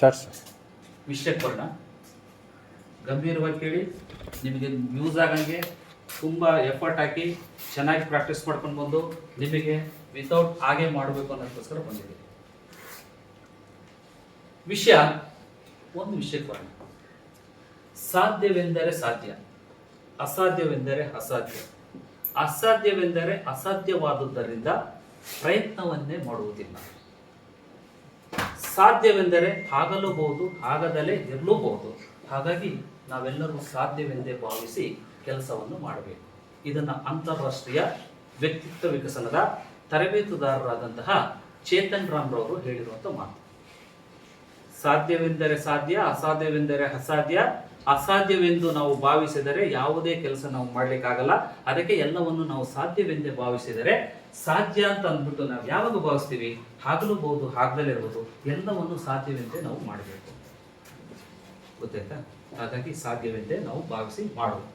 Sir ವಿಷಯಕ್ಕೆ ಬರೋಣ. ಗಂಭೀರವಾಗಿ ಕೇಳಿ, ನಿಮಗೆ ಯೂಸ್ ಆಗಂಗೆ ತುಂಬ ಎಫರ್ಟ್ ಹಾಕಿ ಚೆನ್ನಾಗಿ ಪ್ರಾಕ್ಟೀಸ್ ಮಾಡ್ಕೊಂಡು ಬಂದು ನಿಮಗೆ ವಿತೌಟ್ ಹಾಗೆ ಮಾಡಬೇಕು ಅನ್ನೋದಕ್ಕೋಸ್ಕರ ಬಂದಿದೆ. ಒಂದು ವಿಷಯಕ್ಕೆ ಬರೋಣ. ಸಾಧ್ಯವೆಂದರೆ ಸಾಧ್ಯ, ಅಸಾಧ್ಯವೆಂದರೆ ಅಸಾಧ್ಯ. ಅಸಾಧ್ಯವೆಂದರೆ ಅಸಾಧ್ಯವಾದುದರಿಂದ ಪ್ರಯತ್ನವನ್ನೇ ಮಾಡುವುದಿಲ್ಲ. ಸಾಧ್ಯವೆಂದರೆ ಆಗಲೂಬಹುದು, ಆಗದಲೇ ಇರಲೂಬಹುದು. ಹಾಗಾಗಿ ನಾವೆಲ್ಲರೂ ಸಾಧ್ಯವೆಂದೇ ಭಾವಿಸಿ ಕೆಲಸವನ್ನು ಮಾಡಬೇಕು. ಇದನ್ನು ಅಂತಾರಾಷ್ಟ್ರೀಯ ವ್ಯಕ್ತಿತ್ವ ವಿಕಸನದ ತರಬೇತುದಾರರಾದಂತಹ ಚೇತನ್ ರಾಮ್ರವರು ಹೇಳಿರುವಂಥ ಮಾತು. ಸಾಧ್ಯವೆಂದರೆ ಸಾಧ್ಯ, ಅಸಾಧ್ಯವೆಂದರೆ ಅಸಾಧ್ಯ. ಅಸಾಧ್ಯವೆಂದು ನಾವು ಭಾವಿಸಿದರೆ ಯಾವುದೇ ಕೆಲಸ ನಾವು ಮಾಡಲಿಕ್ಕಾಗಲ್ಲ. ಅದಕ್ಕೆ ಎಲ್ಲವನ್ನು ನಾವು ಸಾಧ್ಯವೆಂದೇ ಭಾವಿಸಿದರೆ ಸಾಧ್ಯ ಅಂತ ಅಂದ್ಬಿಟ್ಟು ನಾವು ಯಾವಾಗ ಭಾವಿಸ್ತೀವಿ, ಆಗಲೂಬಹುದು, ಆಗದಲ್ಲೇ ಇರ್ಬೋದು, ಎಲ್ಲವನ್ನು ಸಾಧ್ಯವೆಂದೇ ನಾವು ಮಾಡಬೇಕು. ಗೊತ್ತಾಯ್ತಾ? ಹಾಗಾಗಿ ಸಾಧ್ಯವೆಂದೇ ನಾವು ಭಾವಿಸಿ ಮಾಡೋದು.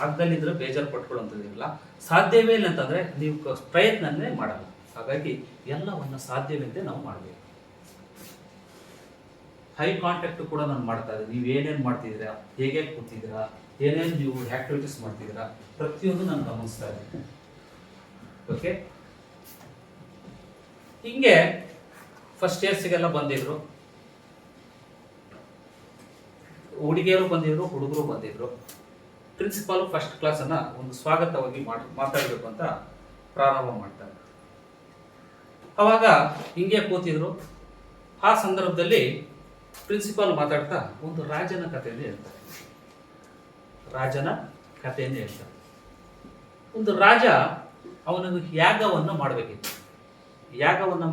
ಆಗದಲ್ಲಿದ್ರೆ ಬೇಜಾರು ಪಟ್ಕೊಳ್ಳೋಂಥದ್ದಿರಲ್ಲ. ಸಾಧ್ಯವೇ ಇಲ್ಲ ಅಂತಂದ್ರೆ ನೀವು ಪ್ರಯತ್ನನೇ ಮಾಡಲ್ಲ. ಹಾಗಾಗಿ ಎಲ್ಲವನ್ನು ಸಾಧ್ಯವೆಂದೇ ನಾವು ಮಾಡಬೇಕು. ಹೈ ಕಾಂಟ್ಯಾಕ್ಟ್ ಕೂಡ ನಾನು ಮಾಡ್ತಾ ಇದ್ದೀನಿ. ನೀವು ಏನೇನು ಮಾಡ್ತಿದ್ದೀರಾ, ಹೇಗೆ ಕೂತಿದ್ದೀರಾ, ಏನೇನು ನೀವು ಆಕ್ಟಿವಿಟೀಸ್ ಮಾಡ್ತಿದ್ದೀರಾ, ಪ್ರತಿಯೊಂದು ನಾನು ಗಮನಿಸ್ತಾ ಇದ್ದೀನಿ. ಓಕೆ, ಹಿಂಗೆ ಫಸ್ಟ್ ಇಯರ್ಸ್ಗೆಲ್ಲ ಬಂದಿದ್ರು, ಹುಡುಗಿಯರು ಬಂದಿದ್ರು, ಹುಡುಗರು ಬಂದಿದ್ರು. ಪ್ರಿನ್ಸಿಪಾಲ್ ಫಸ್ಟ್ ಕ್ಲಾಸನ್ನು ಒಂದು ಸ್ವಾಗತವಾಗಿ ಮಾತಾಡಬೇಕು ಅಂತ ಪ್ರಾರಂಭ ಮಾಡ್ತಾರೆ. ಅವಾಗ ಹಿಂಗೆ ಕೂತಿದ್ರು. ಆ ಸಂದರ್ಭದಲ್ಲಿ ಪ್ರಿನ್ಸಿಪಾಲ್ ಮಾತಾಡ್ತಾ ಒಂದು ರಾಜನ ಕಥೆಯನ್ನು ಹೇಳ್ತಾರೆ. ರಾಜನ ಕಥೆಯನ್ನು ಹೇಳ್ತಾರೆ. ಒಂದು ರಾಜ ಅವನಿಗೆ ಯಾಗವನ್ನು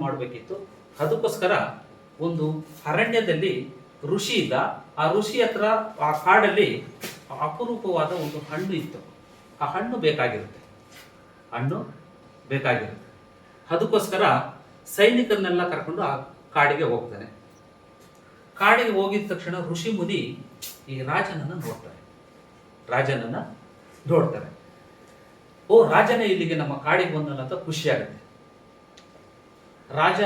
ಮಾಡಬೇಕಿತ್ತು. ಅದಕ್ಕೋಸ್ಕರ ಒಂದು ಅರಣ್ಯದಲ್ಲಿ ಋಷಿ ಇದ್ದ. ಆ ಋಷಿ ಹತ್ರ ಆ ಕಾಡಲ್ಲಿ ಅಪರೂಪವಾದ ಒಂದು ಹಣ್ಣು ಇತ್ತು. ಆ ಹಣ್ಣು ಬೇಕಾಗಿರುತ್ತೆ. ಅದಕ್ಕೋಸ್ಕರ ಸೈನಿಕರನ್ನೆಲ್ಲ ಕರ್ಕೊಂಡು ಆ ಕಾಡಿಗೆ ಹೋಗ್ತಾನೆ. ಕಾಡಿಗೆ ಹೋಗಿದ ತಕ್ಷಣ ಋಷಿ ಮುನಿ ಈ ರಾಜನನ್ನ ನೋಡ್ತಾರೆ. ಓ, ರಾಜನೇ ಇಲ್ಲಿಗೆ ನಮ್ಮ ಕಾಡಿಗೆ ಬಂದಲ್ಲ ಅಂತ ಖುಷಿ ಆಗುತ್ತೆ. ರಾಜ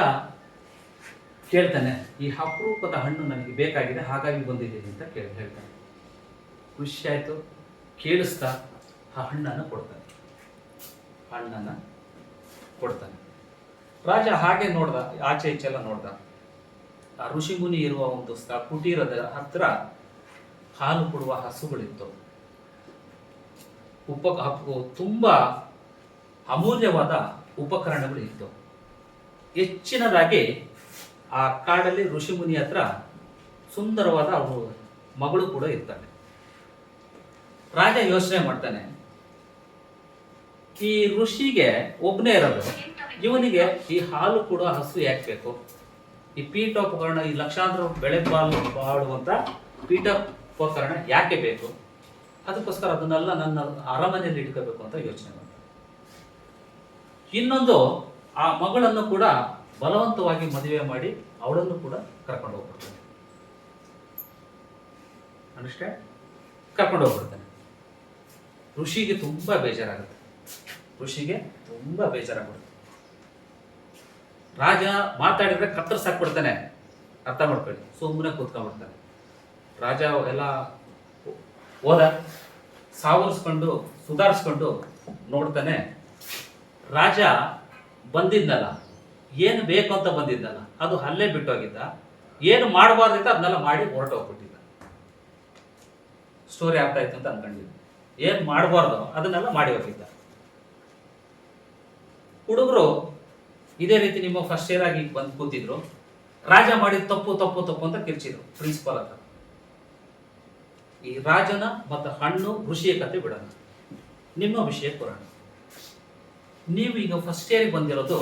ಕೇಳ್ತಾನೆ, ಈ ಅಪರೂಪದ ಹಣ್ಣು ನನಗೆ ಬೇಕಾಗಿದೆ, ಹಾಗಾಗಿ ಬಂದಿದ್ದೀನಿ ಅಂತ ಹೇಳ್ತಾನೆ. ಖುಷಿ ಆಯ್ತು. ಕೇಳಿಸ್ತಾ ಆ ಹಣ್ಣನ್ನು ಕೊಡ್ತಾನೆ. ರಾಜ ಹಾಗೆ ನೋಡ್ದ, ಆಚೆ ಈಚೆಲ್ಲ ನೋಡ್ದ. ಆ ಋಷಿ ಮುನಿ ಇರುವ ಒಂದು ಕುಟೀರದ ಹತ್ರ ಹಾಲು ಕೊಡುವ ಹಸುಗಳಿತ್ತು. ತುಂಬಾ ಅಮೂಲ್ಯವಾದ ಉಪಕರಣಗಳು ಇತ್ತು. ಹೆಚ್ಚಿನದಾಗಿ ಆ ಕಾಡಲ್ಲಿ ಋಷಿ ಮುನಿ ಹತ್ರ ಸುಂದರವಾದ ಅವರು ಮಗಳು ಕೂಡ ಇರ್ತಾನೆ. ರಾಜ ಯೋಚನೆ ಮಾಡ್ತಾನೆ, ಈ ಋಷಿಗೆ ಒಬ್ಬನೇ ಇರೋದು, ಇವನಿಗೆ ಈ ಹಾಲು ಕೊಡುವ ಹಸು ಯಾಕೆ ಬೇಕು? ಈ ಪೀಠೋಪಕರಣ, ಈ ಲಕ್ಷಾಂತರ ಬೆಳೆ ಬಾಳುವಂತ ಪೀಠೋಪಕರಣ ಯಾಕೆ ಬೇಕು? ಅದಕ್ಕೋಸ್ಕರ ಅದನ್ನೆಲ್ಲ ನನ್ನ ಅರಮನೆಯಲ್ಲಿ ಇಟ್ಕೋಬೇಕು ಅಂತ ಯೋಚನೆ ಮಾಡ್ತಾರೆ. ಇನ್ನೊಂದು, ಆ ಮಗಳನ್ನು ಕೂಡ ಬಲವಂತವಾಗಿ ಮದುವೆ ಮಾಡಿ ಅವಳನ್ನು ಕೂಡ ಕರ್ಕೊಂಡು ಹೋಗ್ಬಿಡ್ತಾನೆ. ಕರ್ಕೊಂಡು ಹೋಗ್ಬಿಡ್ತಾನೆ. ಋಷಿಗೆ ತುಂಬಾ ಬೇಜಾರಾಗುತ್ತೆ. ರಾಜ ಮಾತಾಡಿದ್ರೆ ಕತ್ತರಿಸಾಕ್ಬಿಡ್ತಾನೆ. ಅರ್ಥ ಮಾಡ್ಕೊಳ್ಳಿ. ಸುಮ್ಮನೆ ಕೂತ್ಕೊಂಡ್ಬಿಡ್ತಾನೆ. ರಾಜ ಎಲ್ಲ ಹೋದ, ಸಾವರಿಸ್ಕೊಂಡು ಸುಧಾರಿಸ್ಕೊಂಡು ನೋಡ್ತಾನೆ. ರಾಜ ಬಂದಿದ್ದಲ್ಲ, ಏನು ಬೇಕು ಅಂತ ಬಂದಿದ್ದಲ್ಲ, ಅದು ಅಲ್ಲೇ ಬಿಟ್ಟೋಗಿದ್ದ. ಏನು ಮಾಡಬಾರ್ದಿತ್ತ ಅದನ್ನೆಲ್ಲ ಮಾಡಿ ಹೊರಟೋಗ್ಬಿಟ್ಟಿದ್ದ. ಸ್ಟೋರಿ ಆಗ್ತಾ ಇತ್ತು ಅಂತ ಅನ್ಕೊಂಡಿದ್ದ. ಏನು ಮಾಡಬಾರ್ದು ಅದನ್ನೆಲ್ಲ ಮಾಡಿ ಹೋಗಿದ್ದ. ಹುಡುಗರು ಇದೇ ರೀತಿ ನಿಮ್ಮ ಫಸ್ಟ್ ಇಯರ್ ಆಗಿ ಬಂದು ಕೂತಿದ್ರು. ರಾಜ ಮಾಡಿದ ತಪ್ಪು ಅಂತ ಕಿರ್ಚಿದ್ರು ಪ್ರಿನ್ಸಿಪಾಲ್ ಹತ್ರ. ಈ ರಾಜನ ಮತ್ತು ಹಣ್ಣು ಋಷಿಯ ಕತೆ ಬಿಡೋಣ, ನಿಮ್ಮ ವಿಷಯಕ್ಕೆ ಬರೋಣ. ನೀವು ಈಗ ಫಸ್ಟ್ ಇಯರ್ಗೆ ಬಂದಿರೋದು,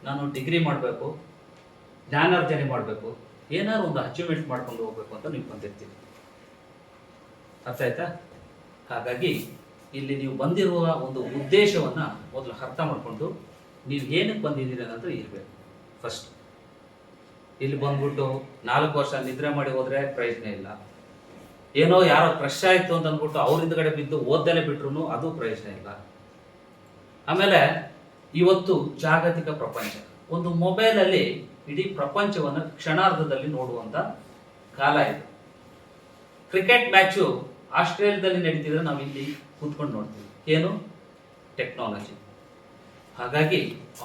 ನಾನು ಡಿಗ್ರಿ ಮಾಡಬೇಕು, ಜ್ಞಾನಾರ್ಜನೆ ಮಾಡಬೇಕು, ಏನಾದ್ರು ಒಂದು ಅಚೀವ್ಮೆಂಟ್ ಮಾಡ್ಕೊಂಡು ಹೋಗ್ಬೇಕು ಅಂತ ನೀವು ಬಂದಿರ್ತೀವಿ. ಅರ್ಥ ಆಯ್ತಾ? ಹಾಗಾಗಿ ಇಲ್ಲಿ ನೀವು ಬಂದಿರುವ ಒಂದು ಉದ್ದೇಶವನ್ನ ಮೊದಲು ಅರ್ಥ ಮಾಡಿಕೊಂಡು ನೀವು ಏನಕ್ಕೆ ಬಂದಿದ್ದೀರಿ ಅನ್ನೋದು ಇರಬೇಕು. ಫಸ್ಟ್ ಇಲ್ಲಿ ಬಂದ್ಬಿಟ್ಟು 4 ವರ್ಷ ನಿದ್ರೆ ಮಾಡಿ ಹೋದ್ರೆ ಪ್ರಯೋಜನ ಇಲ್ಲ. ಏನೋ ಯಾರೋ ಕ್ರಶ್ ಆಯ್ತು ಅಂತ ಅಂದ್ಬಿಟ್ಟು ಅವ್ರ ಹಿಂದ್ಗಡೆ ಬಿದ್ದು ಓದ್ದಲೇ ಬಿಟ್ರು ಅದು ಪ್ರಯೋಜನ ಇಲ್ಲ. ಆಮೇಲೆ ಇವತ್ತು ಜಾಗತಿಕ ಪ್ರಪಂಚ, ಒಂದು ಮೊಬೈಲಲ್ಲಿ ಇಡೀ ಪ್ರಪಂಚವನ್ನು ಕ್ಷಣಾರ್ಧದಲ್ಲಿ ನೋಡುವಂತ ಕಾಲ ಇದು. ಕ್ರಿಕೆಟ್ ಮ್ಯಾಚು ಆಸ್ಟ್ರೇಲಿಯಾದಲ್ಲಿ ನಡೀತಿದ್ರೆ ನಾವು ಇಲ್ಲಿ ಕೂತ್ಕೊಂಡು ನೋಡ್ತೀವಿ. ಏನು? ಟೆಕ್ನಾಲಜಿ. ಹಾಗಾಗಿ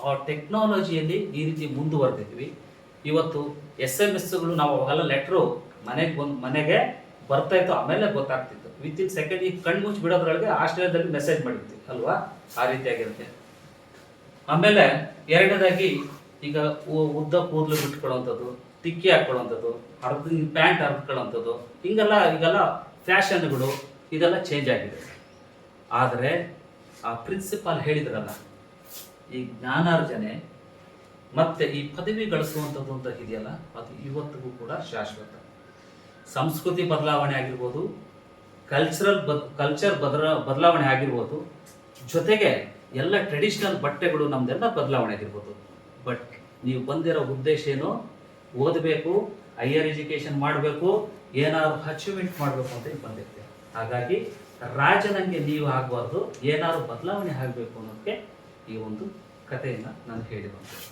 ಆ ಟೆಕ್ನಾಲಜಿಯಲ್ಲಿ ಈ ರೀತಿ ಮುಂದುವರೆದಿದ್ವಿ. ಇವತ್ತು SMS ನಾವು ಅವಾಗೆಲ್ಲ ಲೆಟ್ರು ಮನೆಗೆ ಬರ್ತಾ ಇತ್ತು, ಆಮೇಲೆ ಗೊತ್ತಾಗ್ತಿತ್ತು. ವಿತಿನ್ ಸೆಕೆಂಡ್ ಈಗ ಕಣ್ಣು ಮುಚ್ಚಿ ಬಿಡೋದ್ರೊಳಗೆ ಆಸ್ಟ್ರೇಲಿಯಾದಲ್ಲಿ ಮೆಸೇಜ್ ಮಾಡಿರ್ತೀವಿ ಅಲ್ವಾ, ಆ ರೀತಿಯಾಗಿರುತ್ತೆ. ಆಮೇಲೆ ಎರಡನೇದಾಗಿ ಈಗ ಉದ್ದ ಕೂದಲು ಬಿಟ್ಕೊಳ್ಳುವಂಥದ್ದು, ತಿಕ್ಕಿ ಹಾಕೊಳ್ಳುವಂಥದ್ದು, ಪ್ಯಾಂಟ್ ಹರಿದ್ಕೊಳ್ಳುವಂಥದ್ದು, ಈಗೆಲ್ಲ ಫ್ಯಾಷನ್ಗಳು ಇದೆಲ್ಲ ಚೇಂಜ್ ಆಗಿದೆ. ಆದರೆ ಆ ಪ್ರಿನ್ಸಿಪಾಲ್ ಹೇಳಿದ್ರಲ್ಲ, ಈ ಜ್ಞಾನಾರ್ಜನೆ ಮತ್ತೆ ಈ ಪದವಿ ಗಳಿಸುವಂಥದ್ದು ಅಂತ ಇದೆಯಲ್ಲ, ಅದು ಇವತ್ತಿಗೂ ಕೂಡ ಶಾಶ್ವತ. ಸಂಸ್ಕೃತಿ ಬದಲಾವಣೆ ಆಗಿರ್ಬೋದು, ಕಲ್ಚರ್ ಬದಲಾವಣೆ ಆಗಿರ್ಬೋದು, ಜೊತೆಗೆ ಎಲ್ಲ ಟ್ರೆಡಿಷನಲ್ ಬಟ್ಟೆಗಳು ನಮ್ದೆಲ್ಲ ಬದಲಾವಣೆ ಆಗಿರ್ಬೋದು. ಬಟ್ ನೀವು ಬಂದಿರೋ ಉದ್ದೇಶ ಏನು? ಓದಬೇಕು, ಹೈಯರ್ ಎಜುಕೇಶನ್ ಮಾಡಬೇಕು, ಏನಾದ್ರು ಅಚೀವ್ಮೆಂಟ್ ಮಾಡಬೇಕು ಅಂತ ಬಂದಿರ್ತೀವಿ. ಹಾಗಾಗಿ ರಾಜನಂಗೆ ನೀವು ಆಗಬಾರ್ದು, ಏನಾದ್ರು ಬದಲಾವಣೆ ಆಗಬೇಕು ಅನ್ನೋದಕ್ಕೆ ಈ ಒಂದು ಕಥೆಯನ್ನು ನಾನು ಹೇಳಿರುವಂಥದ್ದು.